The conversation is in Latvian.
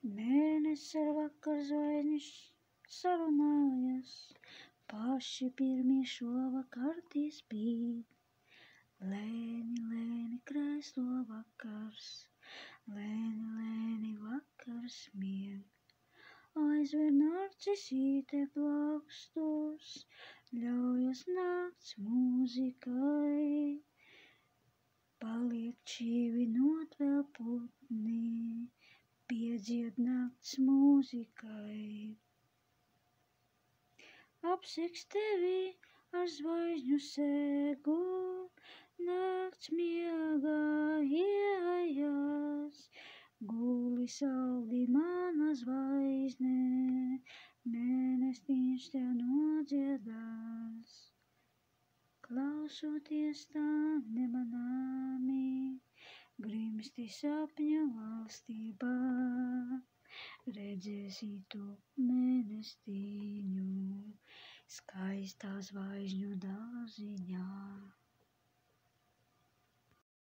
Mēnesis ar vakar zvaigžņu sarunājas, paši pirmie šovakar tie spīd. Lēni, lēni krēslo vakars, lēni, lēni vakars mieg. Aizver narcisīte plaukstos, ļaujas nakts mūzikai. Paliek čīvinot vēl putni, piedzied nakts mūzikai. Apsegs tevi ar zvaigžņu segu, nakts miegā ieejās. Guli saldi mana zvaigzne, mēnestiņš tev nodziedās. Klausoties tā nemanāmi, grimsti sapņu valstībā, redzēsi tu mēnestiņu skaistā zvaigžņu dārziņā.